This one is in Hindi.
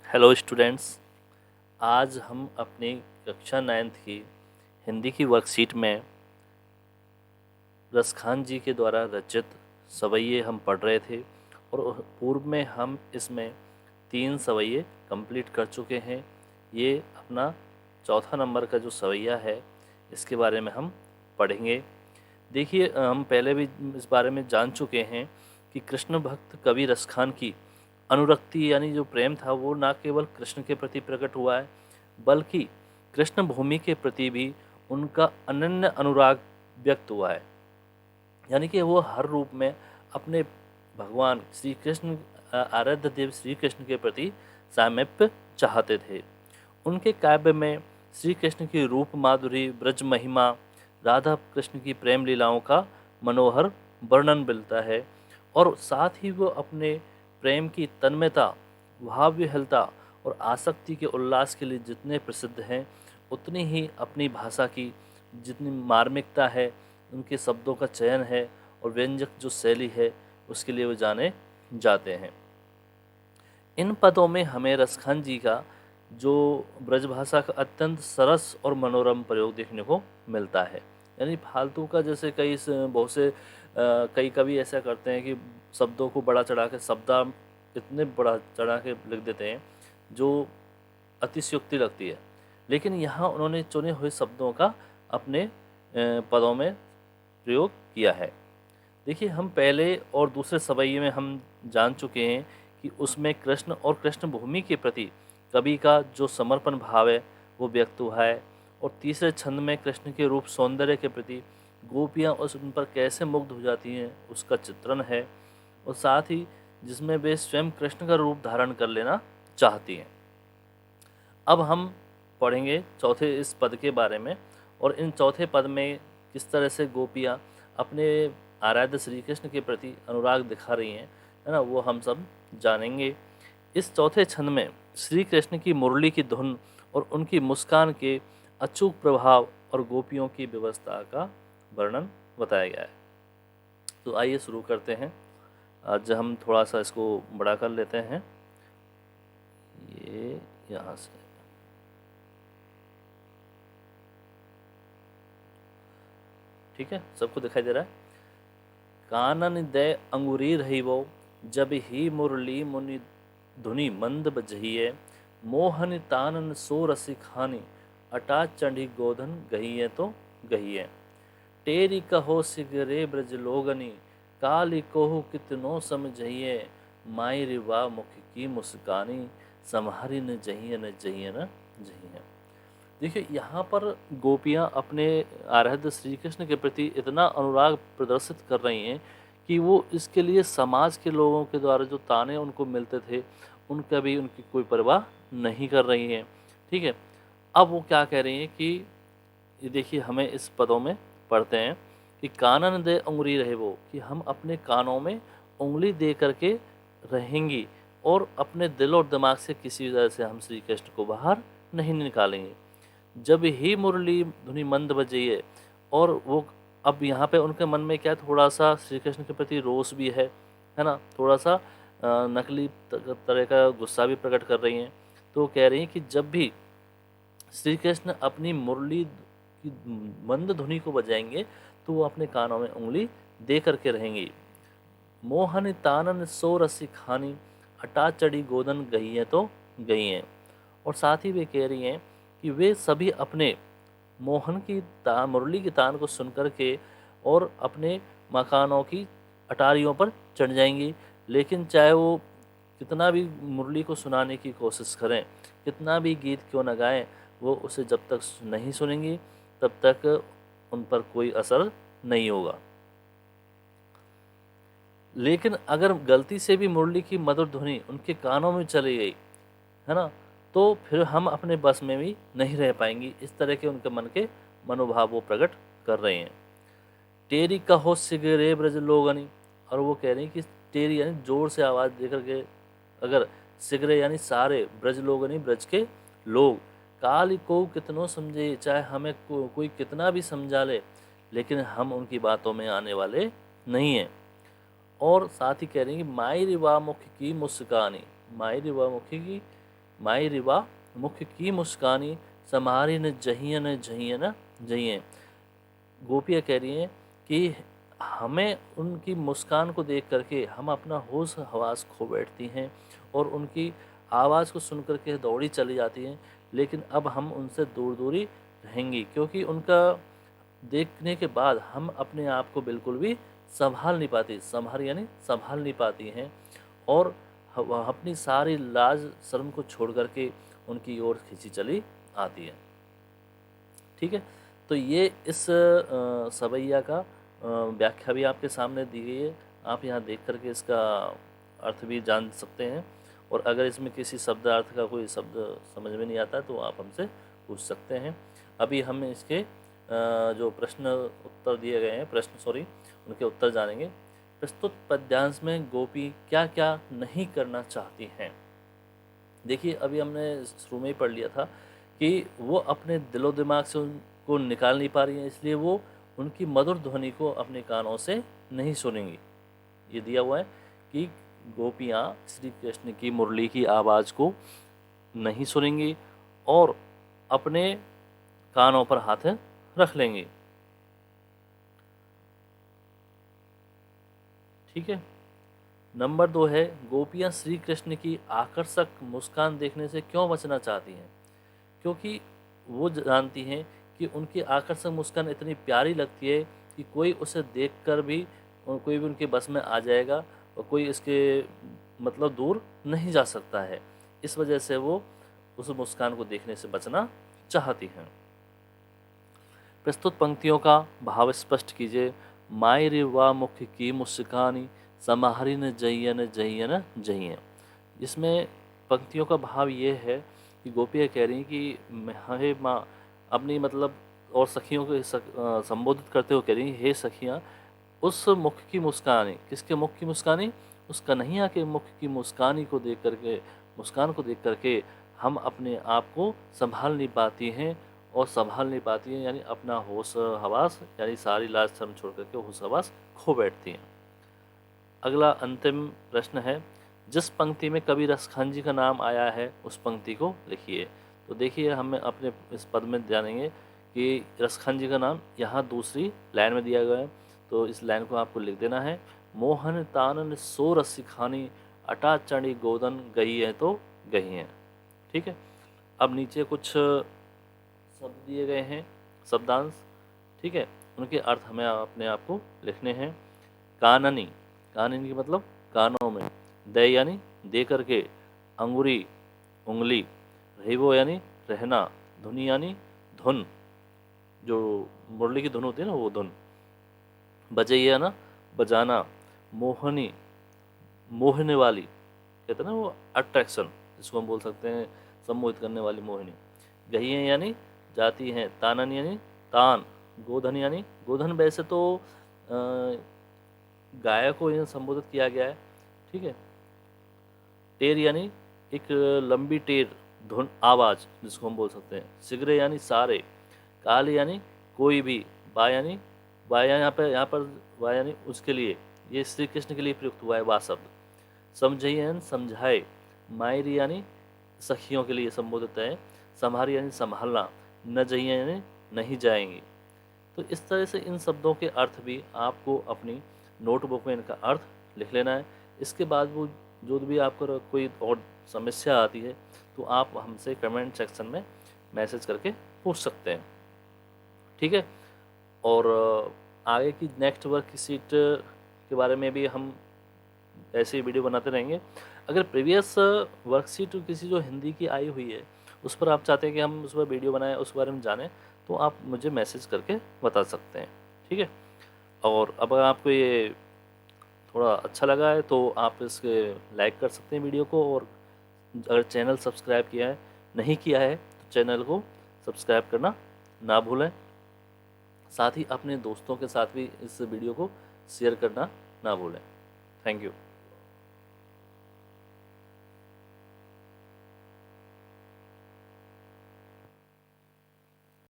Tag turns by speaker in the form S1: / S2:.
S1: Hello students. आज हम अपनी कक्षा 9th की हिंदी की वर्कशीट में रसखान जी के द्वारा रचित सवैये हम पढ़ रहे थे और पूर्व में हम इसमें 3 सवैये कंप्लीट कर चुके हैं। ये अपना चौथा नंबर का जो सवैया है इसके बारे में हम पढ़ेंगे। देखिए, हम पहले भी इस बारे में जान चुके हैं कि कृष्ण भक्त कवि रसखान की अनुरक्ति यानी जो प्रेम था वो ना केवल कृष्ण के प्रति प्रकट हुआ है बल्कि कृष्ण भूमि के प्रति भी उनका अनन्य अनुराग व्यक्त हुआ है। यानी कि वो हर रूप में अपने भगवान श्री कृष्ण आराध्य देव श्री कृष्ण के प्रति सामीप्य चाहते थे। उनके काव्य में श्री कृष्ण की रूप माधुरी, ब्रज महिमा, राधा कृष्ण की प्रेम लीलाओं का मनोहर वर्णन मिलता है और साथ ही वो अपने प्रेम की तन्मयता, भावविहलता और आसक्ति के उल्लास के लिए जितने प्रसिद्ध हैं उतनी ही अपनी भाषा की जितनी मार्मिकता है, उनके शब्दों का चयन है और व्यंजक जो शैली है उसके लिए वो जाने जाते हैं। इन पदों में हमें रसखान जी का जो ब्रजभाषा का अत्यंत सरस और मनोरम प्रयोग देखने को मिलता है। यानी फालतू का जैसे बहुत से कई कवि ऐसा करते हैं कि शब्दों को बड़ा चढ़ा के शब्दार्थ इतने बड़ा चढ़ा के लिख देते हैं जो अतिशयोक्ति लगती है, लेकिन यहाँ उन्होंने चुने हुए शब्दों का अपने पदों में प्रयोग किया है। देखिए, हम पहले और दूसरे सवैये में हम जान चुके हैं कि उसमें कृष्ण और कृष्ण भूमि के प्रति कवि का जो समर्पण भाव है वो व्यक्त हुआ है और तीसरे छंद में कृष्ण के रूप सौंदर्य के प्रति गोपियाँ उन पर कैसे मुग्ध हो जाती हैं उसका चित्रण है और साथ ही जिसमें वे स्वयं कृष्ण का रूप धारण कर लेना चाहती हैं। अब हम पढ़ेंगे चौथे इस पद के बारे में और इन चौथे पद में किस तरह से गोपियाँ अपने आराध्य श्री कृष्ण के प्रति अनुराग दिखा रही हैं, है ना, वो हम सब जानेंगे। इस चौथे छंद में श्री कृष्ण की मुरली की धुन और उनकी मुस्कान के अचूक प्रभाव और गोपियों की व्यवस्था का वर्णन बताया गया है। तो आइए शुरू करते हैं। आज हम थोड़ा सा इसको बड़ा कर लेते हैं, ये यहाँ से। ठीक है, सबको दिखाई दे रहा है। कानन दे अंगुरी रही वो जब ही मुरली मुनि धुनि मंद बजहिए, मोहन तानन सो रसी खानी अटा चढ़ी गोधन गहिए तो गहिए। टेरी कहो सिगरे ब्रज लोगनी काली कोहु कितनो समझिए, माई रिवा मुख की मुस्कानी सम्हारी न जहिए न जहिए न जहिए। देखिए, यहाँ पर गोपियाँ अपने आराध्य श्री कृष्ण के प्रति इतना अनुराग प्रदर्शित कर रही हैं कि वो इसके लिए समाज के लोगों के द्वारा जो ताने उनको मिलते थे उनका भी उनकी कोई परवाह नहीं कर रही हैं। ठीक है, अब वो क्या कह रही हैं कि ये देखिए, हमें इस पदों में पढ़ते हैं कि कानन दे उंगली रहे वो, कि हम अपने कानों में उंगली दे करके रहेंगी और अपने दिल और दिमाग से किसी तरह से हम श्री कृष्ण को बाहर नहीं निकालेंगे। जब ही मुरली धुनि मंद बजी है, और वो अब यहाँ पे उनके मन में क्या थोड़ा सा श्री कृष्ण के प्रति रोष भी है ना, थोड़ा सा नकली तरह का गुस्सा भी प्रकट कर रही हैं। तो कह रही हैं कि जब भी श्री कृष्ण अपनी मुरली की मंद धुनि को बजाएंगे तो वो अपने कानों में उंगली दे करके रहेंगी। मोहन तानन सो रसी खानी अटा चढ़ी गोदन गई है तो गई हैं। और साथ ही वे कह रही हैं कि वे सभी अपने मोहन की मुरली की तान को सुन के और अपने मकानों की अटारियों पर चढ़ जाएंगी, लेकिन चाहे वो कितना भी मुरली को सुनाने की कोशिश करें, कितना भी गीत क्यों न गाएं, वो उसे जब तक नहीं सुनेंगी तब तक उन पर कोई असर नहीं होगा। लेकिन अगर गलती से भी मुरली की मधुर ध्वनि उनके कानों में चली गई, है ना, तो फिर हम अपने बस में भी नहीं रह पाएंगी। इस तरह के उनके मन के मनोभाव वो प्रकट कर रहे हैं। टेरी कहो सिगरे ब्रज लोगनी, और वो कह रही हैं कि टेरी यानी जोर से आवाज़ दे करके, अगर सिगरे यानी सारे, ब्रज लोगनी ब्रज के लोग, काली को कितनों समझे, चाहे हमें कोई कितना भी समझा ले, लेकिन हम उनकी बातों में आने वाले नहीं हैं। और साथ ही कह रही हैं कि माई रिवा मुख की मुस्कानी, माई रिवा मुखी की माई रिवा मुख की मुस्कानी, समारी न जहियन जहियन जहिए। गोपियाँ कह रही हैं कि हमें उनकी मुस्कान को देख करके हम अपना होश हवास खो बैठती हैं और उनकी आवाज़ को सुन करके दौड़ी चली जाती हैं, लेकिन अब हम उनसे दूर दूरी रहेंगी, क्योंकि उनका देखने के बाद हम अपने आप को बिल्कुल भी संभाल नहीं पाती, संभाल यानी संभाल नहीं पाती हैं, और वह अपनी सारी लाज शर्म को छोड़ करके उनकी ओर खींची चली आती है। ठीक है, तो ये इस सवैया का व्याख्या भी आपके सामने दी गई है। आप यहाँ देख करके इसका अर्थ भी जान सकते हैं, और अगर इसमें किसी शब्दार्थ का कोई शब्द समझ में नहीं आता तो आप हमसे पूछ सकते हैं। अभी हम इसके जो प्रश्न उत्तर दिए गए हैं, उनके उत्तर जानेंगे। प्रस्तुत पद्यांश में गोपी क्या क्या नहीं करना चाहती हैं। देखिए, अभी हमने शुरू में ही पढ़ लिया था कि वो अपने दिलो दिमाग से उनको निकाल नहीं पा रही हैं, इसलिए वो उनकी मधुर ध्वनि को अपने कानों से नहीं सुनेंगी। ये दिया हुआ है कि गोपियाँ श्री कृष्ण की मुरली की आवाज़ को नहीं सुनेंगी और अपने कानों पर हाथ रख लेंगी। ठीक है, नंबर 2 है, गोपियाँ श्री कृष्ण की आकर्षक मुस्कान देखने से क्यों बचना चाहती हैं। क्योंकि वो जानती हैं कि उनकी आकर्षक मुस्कान इतनी प्यारी लगती है कि कोई उसे देखकर भी और कोई भी उनके बस में आ जाएगा और कोई इसके मतलब दूर नहीं जा सकता है। इस वजह से वो उस मुस्कान को देखने से बचना चाहती हैं। प्रस्तुत पंक्तियों का भाव स्पष्ट कीजिए। माई रे वा मुख की मुस्कानी, समाहरी न जयन जयन जयन। इसमें पंक्तियों का भाव ये है कि गोपियाँ कह रही हैं कि हे माँ, अपनी मतलब और सखियों को संबोधित करते हुए कह रही हैं, हे सखियाँ, उस मुख की मुस्कानी, किसके मुख की मुस्कानी, उस कन्हैया के मुख की मुस्कान को देख करके हम अपने आप को संभाल नहीं पाती हैं, और संभाल नहीं पाती हैं यानी अपना होश हवास यानी सारी लाज शर्म छोड़ करके होश हवास खो बैठती हैं। अगला अंतिम प्रश्न है, जिस पंक्ति में कवि रसखान जी का नाम आया है उस पंक्ति को लिखिए। तो देखिए, हम अपने इस पद में जानेंगे कि रसखान जी का नाम यहाँ दूसरी लाइन में दिया गया है, तो इस लाइन को आपको लिख देना है। मोहन तानन सो रसी खानी, अटा चढ़ी गोदन गई है तो गई है। ठीक है, अब नीचे कुछ शब्द दिए गए हैं, शब्दांश। ठीक है, उनके अर्थ हमें अपने आप को लिखने हैं। काननी, काननी मतलब कानों में, दे यानी दे करके, अंगुरी उंगली, रहीवो यानी रहना, धुनी यानी धुन, जो मुरली की धुन होती है ना वो धुन, बजैया ना बजाना, मोहनी मोहने वाली, कहते हैं ना वो अट्रैक्शन, जिसको हम बोल सकते हैं सम्मोहित करने वाली मोहिनी, गहिए यानी जाती हैं, तानन यानी तान, गोधन यानी गोधन, वैसे तो गाय को यहाँ संबोधित किया गया है। ठीक है, टेर यानी एक लंबी टेर धुन आवाज़ जिसको हम बोल सकते हैं, सिगरे यानी सारे, काल यानी कोई भी, बा यानी वाया, यहाँ पर वा यानी उसके लिए, ये श्री कृष्ण के लिए प्रयुक्त हुआ है वा शब्द। समझिए समझाए, मायरी यानी सखियों के लिए संबोधित है, संभारी यानी संभालना, न जाइए यानी नहीं जाएंगी। तो इस तरह से इन शब्दों के अर्थ भी आपको अपनी नोटबुक में इनका अर्थ लिख लेना है। इसके बाद वो जो भी आपको कोई और समस्या आती है तो आप हमसे कमेंट सेक्शन में मैसेज करके पूछ सकते हैं। ठीक है, और आगे की नेक्स्ट वर्क शीट के बारे में भी हम ऐसे ही वीडियो बनाते रहेंगे। अगर प्रीवियस वर्कशीट किसी जो हिंदी की आई हुई है उस पर आप चाहते हैं कि हम उस पर वीडियो बनाएं, उस बारे में जानें, तो आप मुझे मैसेज करके बता सकते हैं। ठीक है, और अब अगर आपको ये थोड़ा अच्छा लगा है तो आप इसके लाइक कर सकते हैं वीडियो को, और अगर चैनल सब्सक्राइब नहीं किया है तो चैनल को सब्सक्राइब करना ना भूलें। साथ ही अपने दोस्तों के साथ भी इस वीडियो को शेयर करना ना भूलें। Thank you.